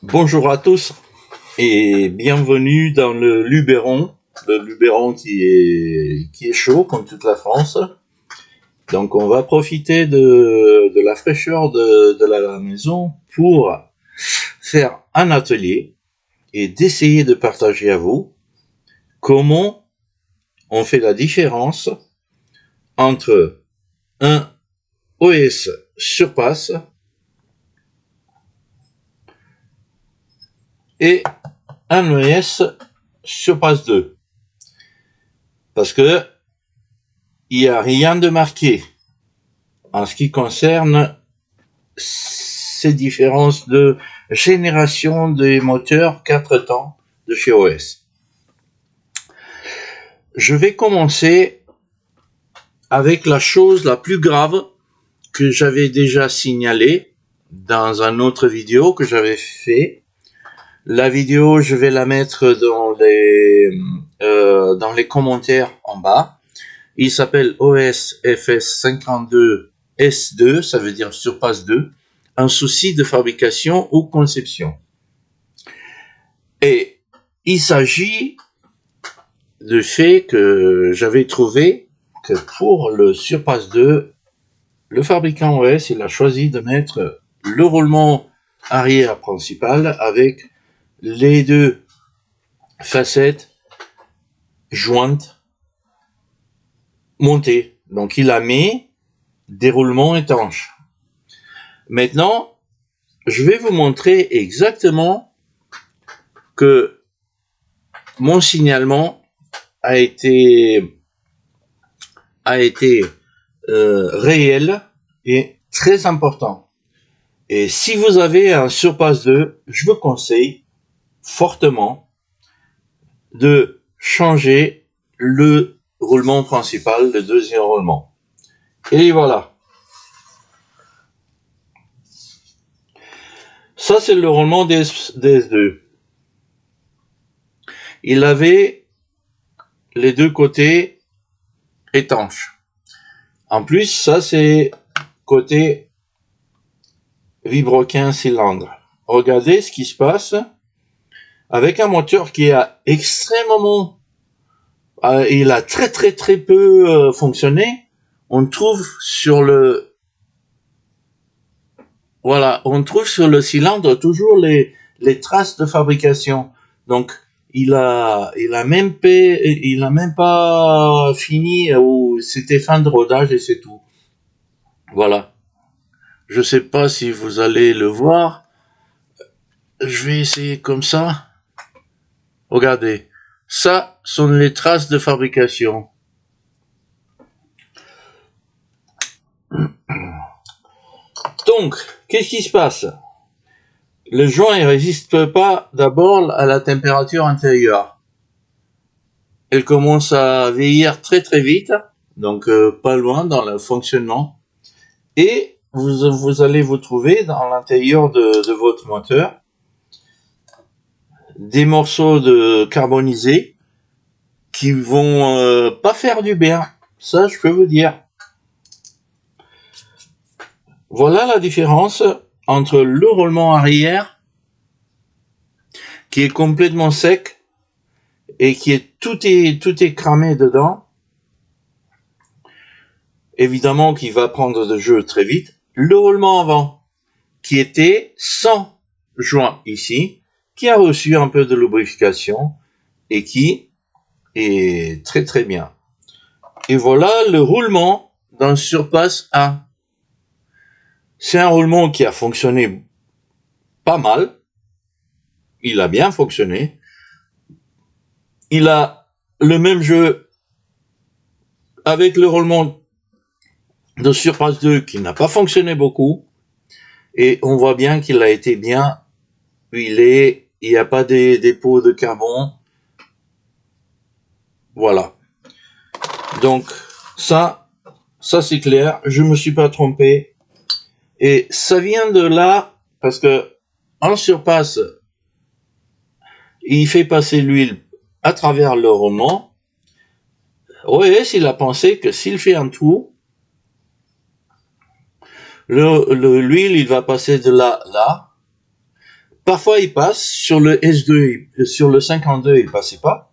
Bonjour à tous et bienvenue dans le Luberon qui est chaud comme toute la France. Donc on va profiter de la fraîcheur de la maison pour faire un atelier et d'essayer de partager à vous comment on fait la différence entre un OS surpasse et un OS surpasse 2. Parce que il n'y a rien de marqué en ce qui concerne ces différences de génération des moteurs 4 temps de chez OS. Je vais commencer avec la chose la plus grave que j'avais déjà signalée dans une autre vidéo que j'avais fait. La vidéo, je vais la mettre dans les commentaires en bas. Il s'appelle OS FS52 S2, ça veut dire surpasse 2, un souci de fabrication ou conception. Et il s'agit du fait que j'avais trouvé que pour le surpasse 2, le fabricant OS il a choisi de mettre le roulement arrière principal avec les deux facettes jointes montées. Donc il a mis des roulements étanches. Maintenant, je vais vous montrer exactement que mon signalement a été réel et très important. Et si vous avez un surpasse 2, je vous conseille fortement de changer le roulement principal, le deuxième roulement. Et voilà. Ça, c'est le roulement DS2. Il avait les deux côtés étanches. En plus, ça, c'est côté vibroquin cylindre. Regardez ce qui se passe avec un moteur qui a extrêmement, il a très peu fonctionné. On trouve sur le cylindre toujours les traces de fabrication. Donc il a même pas fini ou c'était fin de rodage et c'est tout. Voilà. Je sais pas si vous allez le voir. Je vais essayer comme ça. Regardez. Ça sont les traces de fabrication. Donc, qu'est-ce qui se passe? Le joint ne résiste pas d'abord à la température intérieure. Elle commence à vieillir très vite, donc pas loin dans le fonctionnement. Et vous allez vous trouver dans l'intérieur de votre moteur des morceaux de carbonisés qui vont pas faire du bien. Ça, je peux vous dire. Voilà la différence entre le roulement arrière qui est complètement sec et tout est cramé dedans. Évidemment qu'il va prendre de jeu très vite. Le roulement avant qui était sans joint ici, qui a reçu un peu de lubrification et qui est très bien. Et voilà le roulement d'un surpasse 1. C'est un roulement qui a fonctionné pas mal. Il a bien fonctionné. Il a le même jeu avec le roulement de surpasse 2 qui n'a pas fonctionné beaucoup. Et on voit bien qu'il a été bien huilé. Il n'y a pas des dépôts de carbone. Voilà. Donc, ça c'est clair. Je me suis pas trompé. Et ça vient de là, parce que en surpasse, il fait passer l'huile à travers le roulement. OS, il a pensé que s'il fait un trou, l'huile, il va passer de là, Parfois, il passe. Sur le S2, sur le 52, il passait pas.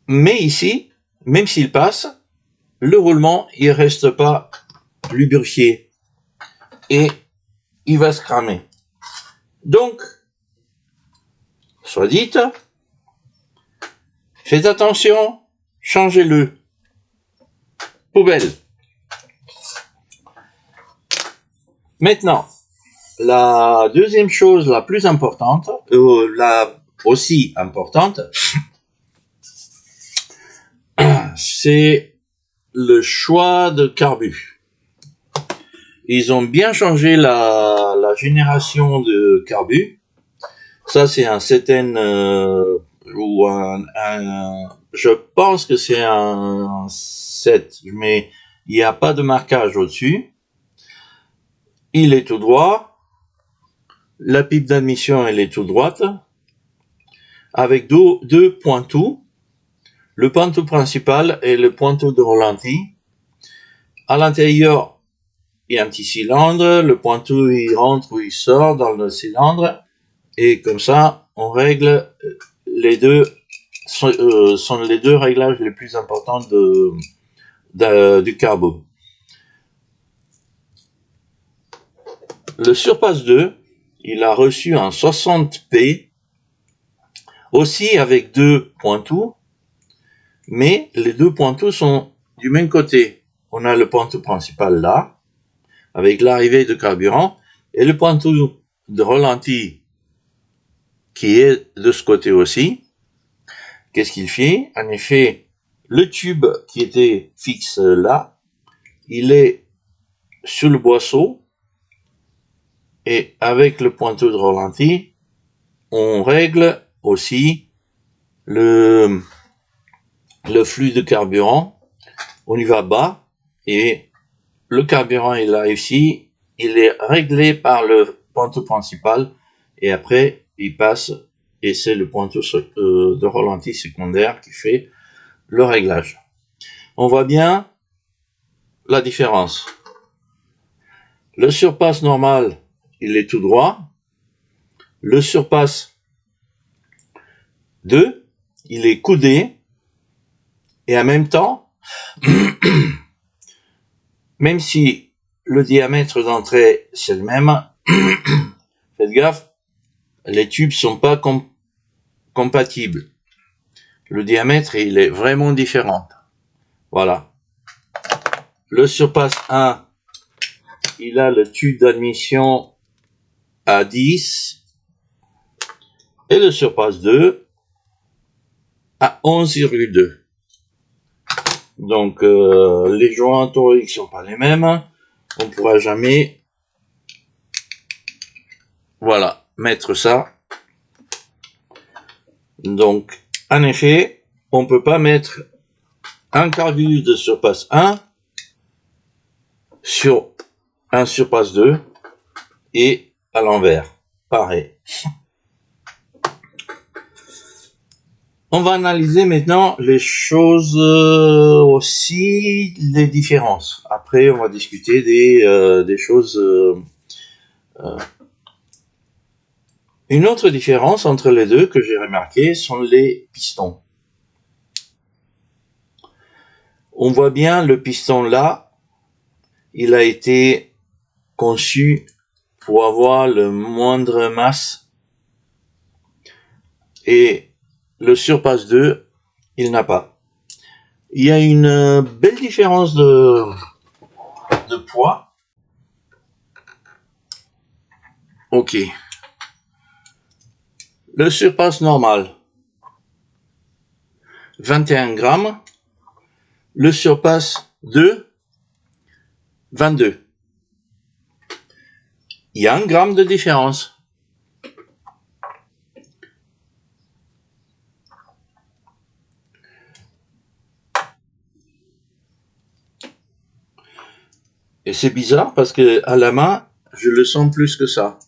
Mais ici, même s'il passe, le roulement, il reste pas lubrifié. Et il va se cramer. Donc, soit dit, faites attention, changez-le. Poubelle. Maintenant, la deuxième chose la plus importante, la aussi importante, c'est le choix de carbu. Ils ont bien changé la génération de carbu. Ça, c'est un CTN ou je pense que c'est un 7, mais il n'y a pas de marquage au-dessus. Il est tout droit. La pipe d'admission, elle est tout droite. Avec deux pointous. Le pointou principal et le pointou de ralenti. À l'intérieur, il y a un petit cylindre. Le pointou, il rentre ou il sort dans le cylindre. Et comme ça, on règle les deux, sont les deux réglages les plus importants du carbo. Le Surpass 2, il a reçu un 60P, aussi avec deux pointous, mais les deux pointous sont du même côté. On a le pointou principal là, avec l'arrivée de carburant, et le pointou de ralenti qui est de ce côté aussi. Qu'est-ce qu'il fait? En effet, le tube qui était fixe là, il est sur le boisseau, et avec le pointou de ralenti, on règle aussi le flux de carburant. On y va bas, et le carburant est là ici, il est réglé par le pointou principal, et après, il passe, et c'est le pointou de ralenti secondaire qui fait le réglage. On voit bien la différence. Le Surpass normal, il est tout droit. Le Surpass 2, il est coudé. Et en même temps, même si le diamètre d'entrée c'est le même, faites gaffe, les tubes sont pas compatibles. Le diamètre, il est vraiment différent. Voilà. Le Surpass 1, il a le tube d'admission à 10 et le Surpass 2 à 11,2. Donc les joints toriques sont pas les mêmes. On pourra jamais, voilà, mettre ça. Donc en effet, on peut pas mettre un carbu de Surpass 1 sur un Surpass 2 et à l'envers. Pareil. On va analyser maintenant les choses aussi, les différences. Après, on va discuter des choses. Une autre différence entre les deux que j'ai remarqué sont les pistons. On voit bien le piston là, il a été conçu pour avoir le moindre masse, et le Surpass 2, il n'a pas. Il y a une belle différence de poids. Ok. Le Surpass normal, 21 grammes. Le Surpass 2, 22. Il y a 1 gramme de différence. Et c'est bizarre parce que à la main, je le sens plus que ça.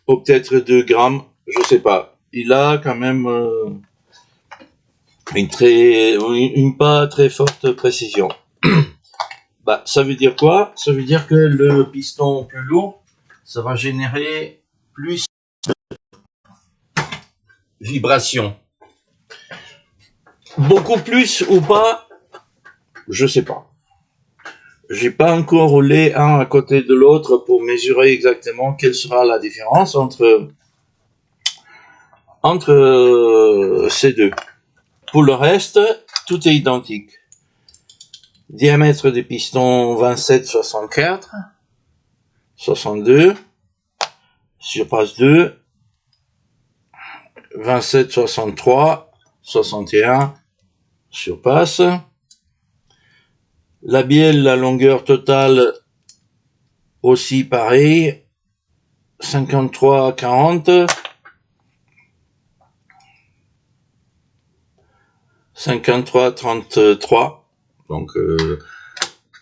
Ou peut-être 2 grammes, je sais pas. Il a quand même une pas très forte précision. Bah, ça veut dire quoi? Ça veut dire que le piston plus lourd, ça va générer plus de vibrations. Beaucoup plus ou pas, je sais pas. J'ai pas encore roulé un à côté de l'autre pour mesurer exactement quelle sera la différence entre ces deux. Pour le reste, tout est identique. Diamètre des pistons 27-64, 62, surpasse 2, 27-63, 61, surpasse. La bielle, la longueur totale aussi pareil, 53-40, 53-33, donc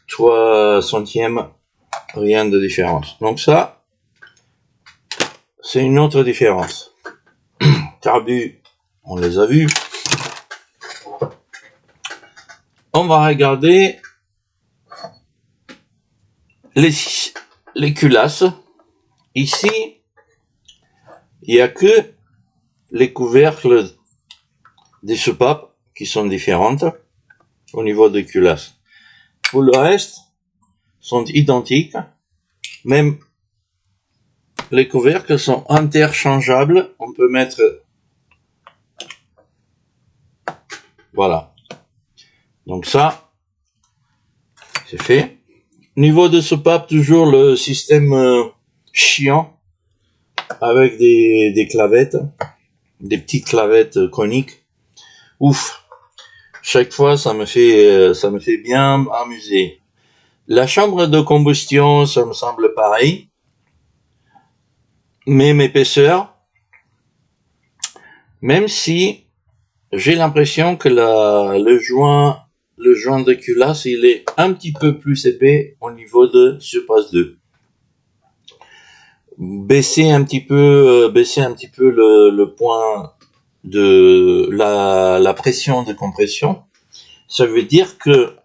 3 centièmes, rien de différence. Donc ça, c'est une autre différence. Carbu, on les a vus. On va regarder les culasses. Ici, il n'y a que les couvercles des soupapes qui sont différentes au niveau des culasses. Pour le reste, sont identiques. Même les couvercles sont interchangeables. On peut mettre... Voilà. Donc ça, c'est fait. Niveau de soupape, toujours le système chiant avec des clavettes, des petites clavettes coniques. Ouf. Chaque fois, ça me fait bien amuser. La chambre de combustion, ça me semble pareil. Même épaisseur. Même si j'ai l'impression que le joint de culasse, il est un petit peu plus épais au niveau de surpasse 2. Baisser un petit peu le point de la pression de compression. Ça veut dire que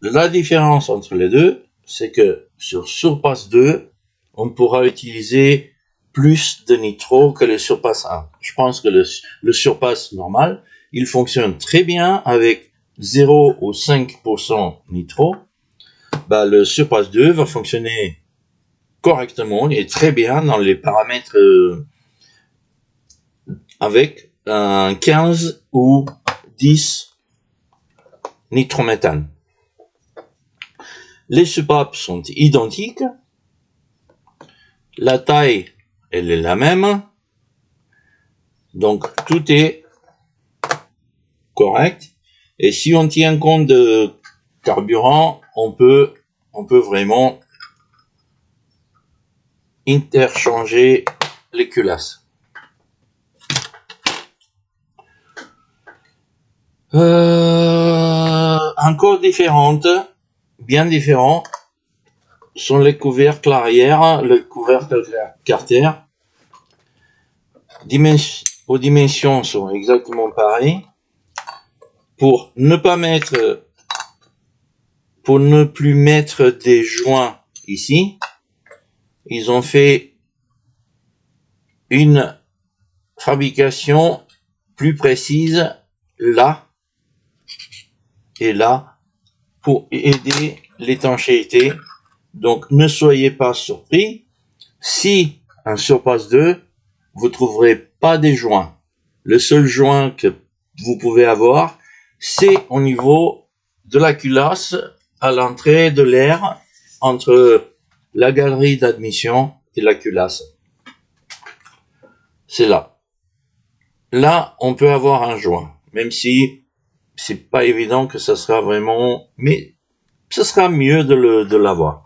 la différence entre les deux, c'est que sur surpasse 2, on pourra utiliser plus de nitro que le surpasse 1. Je pense que le surpasse normal, il fonctionne très bien avec 0 ou 5% nitro. Bah, le surpasse 2 va fonctionner correctement et très bien dans les paramètres avec un 15 ou 10 nitrométhane. Les soupapes sont identiques. La taille, elle est la même. Donc, tout est correct. Et si on tient compte de carburant, on peut vraiment interchanger les culasses. Encore différentes, bien différents, sont les couvercles arrière, le couvercle Carter. Aux dimensions sont exactement pareilles. Pour ne plus mettre des joints ici, ils ont fait une fabrication plus précise là et là pour aider l'étanchéité. Donc ne soyez pas surpris si un surpasse 2, vous trouverez pas des joints. Le seul joint que vous pouvez avoir, c'est au niveau de la culasse à l'entrée de l'air entre la galerie d'admission et la culasse. C'est là. Là, on peut avoir un joint, même si c'est pas évident que ça sera vraiment, mais ce sera mieux de l'avoir.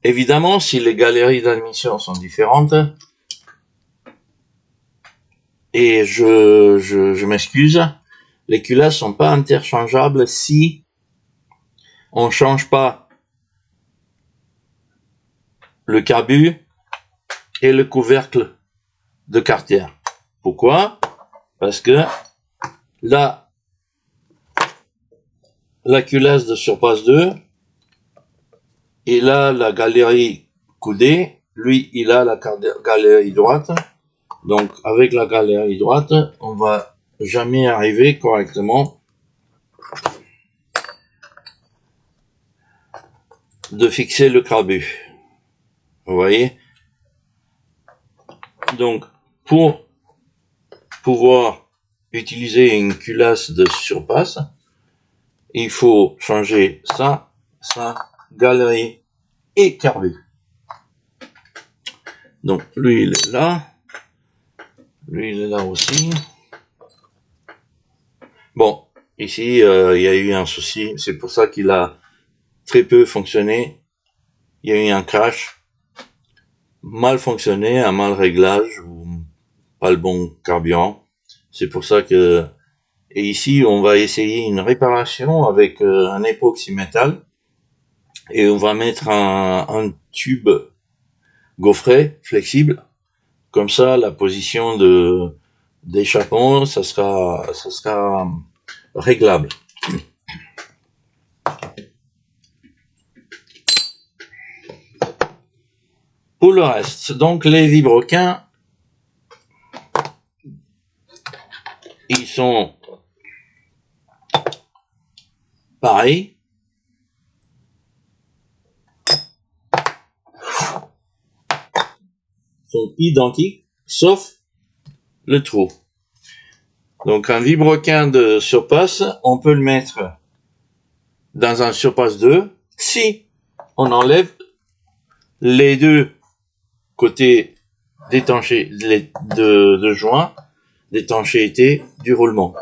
Évidemment, si les galeries d'admission sont différentes, et je m'excuse, les culasses sont pas interchangeables si on change pas le carbu et le couvercle de Carter. Pourquoi? Parce que là, la culasse de surpasse 2. Il a la galerie coudée. Lui, il a la galerie droite. Donc, avec la galerie droite, on va jamais arriver correctement de fixer le carbut. Vous voyez? Donc, pour pouvoir utiliser une culasse de surpasse, il faut changer ça, galerie et carbut. Donc, lui, il est là. Lui, il est là aussi. Bon, ici, il y a eu un souci. C'est pour ça qu'il a très peu fonctionné. Il y a eu un crash. Mal fonctionné, un mal réglage ou pas le bon carburant. C'est pour ça que... Et ici, on va essayer une réparation avec un époxy métal. Et on va mettre un tube gaufré, flexible. Comme ça, la position d'échappement, ça sera réglable. Pour le reste, donc les vilebrequins, ils sont pareils. Sont identiques, sauf le trou. Donc un vilebrequin de surpasse, on peut le mettre dans un surpasse 2 si on enlève les deux côtés d'étanchéité de joint d'étanchéité du roulement.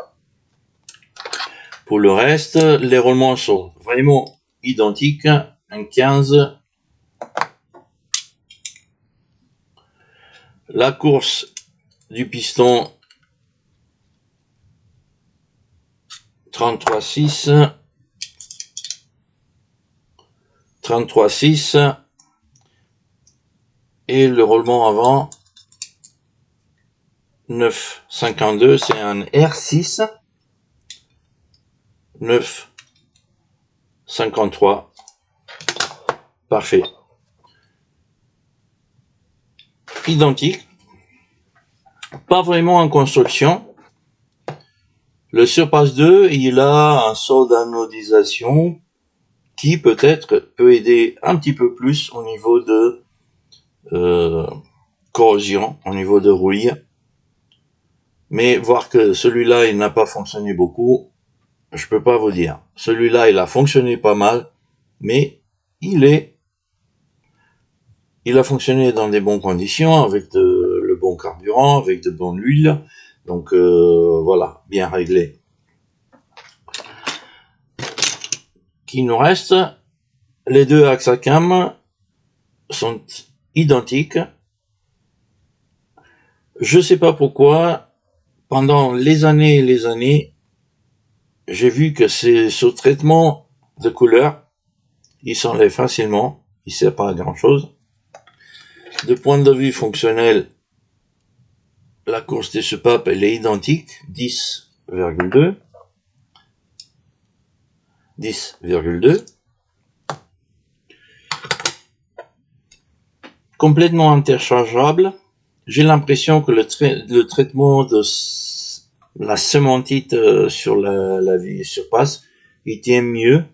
Pour le reste, les roulements sont vraiment identiques. Un 15. La course du piston 33,6. 33,6. Et le roulement avant 9,52. C'est un R6. 9,53. Parfait. Identique. Pas vraiment en construction. Le surpasse 2, il a un sort d'anodisation qui peut-être peut aider un petit peu plus au niveau de corrosion, au niveau de rouille. Mais voir que celui-là, il n'a pas fonctionné beaucoup, je peux pas vous dire. Celui-là, il a fonctionné pas mal, mais il a fonctionné dans des bonnes conditions, avec le bon carburant, avec de bonnes huiles. Donc voilà, bien réglé. Qui nous reste, les deux axes à cam sont identiques. Je sais pas pourquoi, pendant les années et les années, j'ai vu que ce traitement de couleur, il s'enlève facilement, il sert pas à grand chose. De point de vue fonctionnel, la course des soupapes, elle est identique, 10,2. 10,2. Complètement interchangeable. J'ai l'impression que le traitement de la sémontite sur la vie surpasse, il tient mieux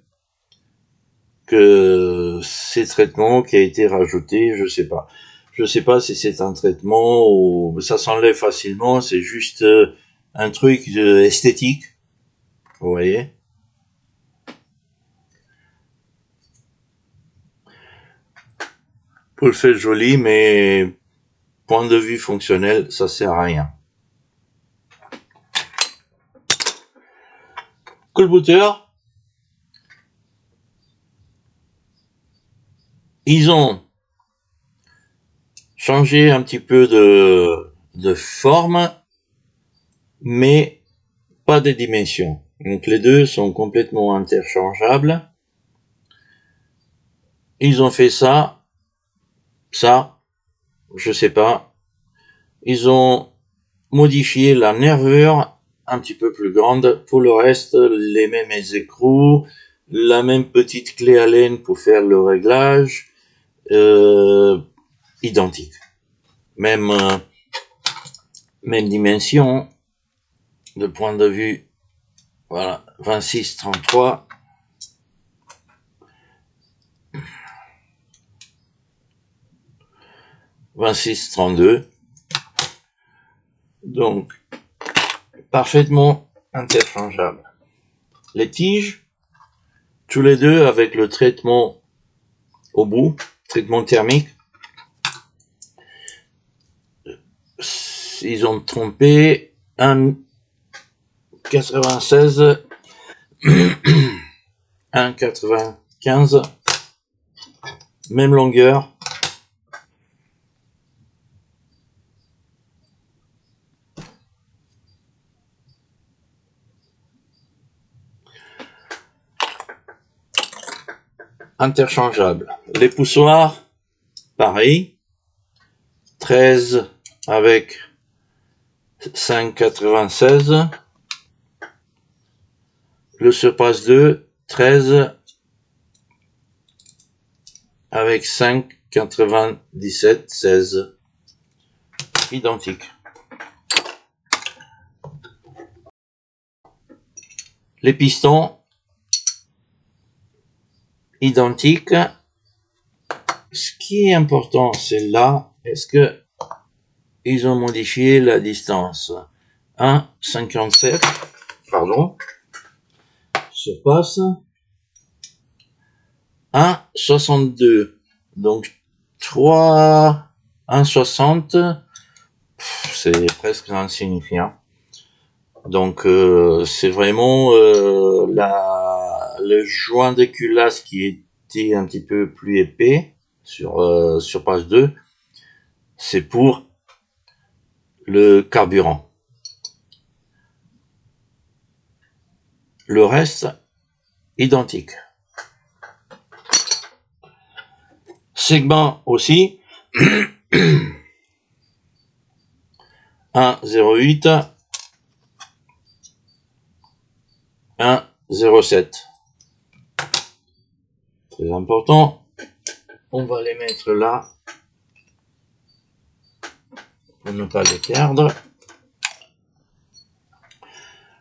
que ces traitements qui a été rajouté, je sais pas. Je sais pas si c'est un traitement ou ça s'enlève facilement, c'est juste un truc esthétique. Vous voyez? Pour le faire joli, mais point de vue fonctionnel, ça sert à rien. Colbooter, ils ont changé un petit peu de forme, mais pas de dimension. Donc les deux sont complètement interchangeables. Ils ont fait ça, je sais pas. Ils ont modifié la nervure un petit peu plus grande. Pour le reste, les mêmes écrous, la même petite clé Allen pour faire le réglage, identique. Même dimension, de point de vue, voilà, 26-33. Donc, parfaitement interchangeable. Les tiges, tous les deux avec le traitement au bout, traitement thermique. Ils ont trompé 1,96, 1,95, même longueur. Interchangeable. Les poussoirs, pareil. 13 avec 5,96. Le surpasse 2, 13 avec 5,97, 16. Identique. Les pistons, identiques. Ce qui est important, c'est là, est-ce que ils ont modifié la distance? 1,57, pardon, surpasse. 1,62, donc 1,60, c'est presque insignifiant. Donc c'est vraiment le joint de culasse qui était un petit peu plus épais sur page 2, c'est pour le carburant. Le reste, identique. Segment aussi, 1,08, 1,07. Très important. On va les mettre là pour ne pas les perdre.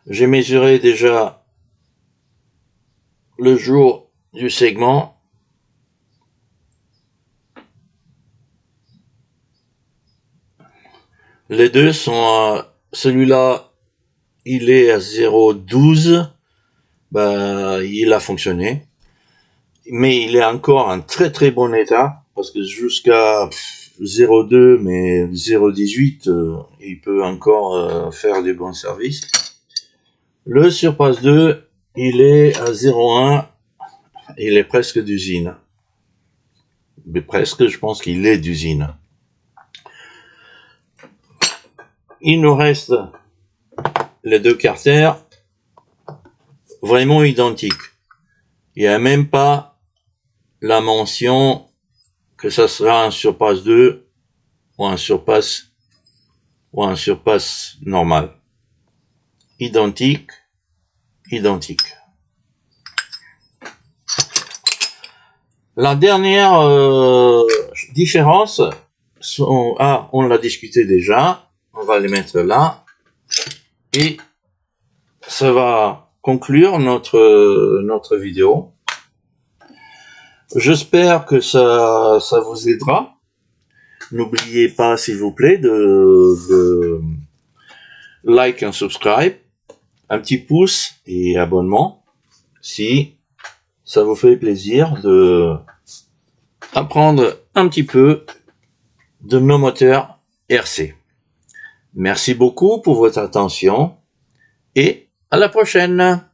J'ai mesuré déjà le jour du segment. Les deux sont celui-là, il est à 0,12. Il a fonctionné. Mais il est encore en très très bon état, parce que jusqu'à 0,2, mais 0,18, il peut encore faire du bon service. Le Surpass 2, il est à 0,1, il est presque d'usine. Mais presque, je pense qu'il est d'usine. Il nous reste les deux carters, vraiment identiques. Il n'y a même pas la mention que ça sera un Surpass 2 ou un Surpass normal. Identique. La dernière différence, on l'a discuté déjà, on va les mettre là, et ça va conclure notre vidéo. J'espère que ça vous aidera. N'oubliez pas, s'il vous plaît, de like and subscribe, un petit pouce et abonnement, si ça vous fait plaisir de apprendre un petit peu de nos moteurs RC. Merci beaucoup pour votre attention et à la prochaine.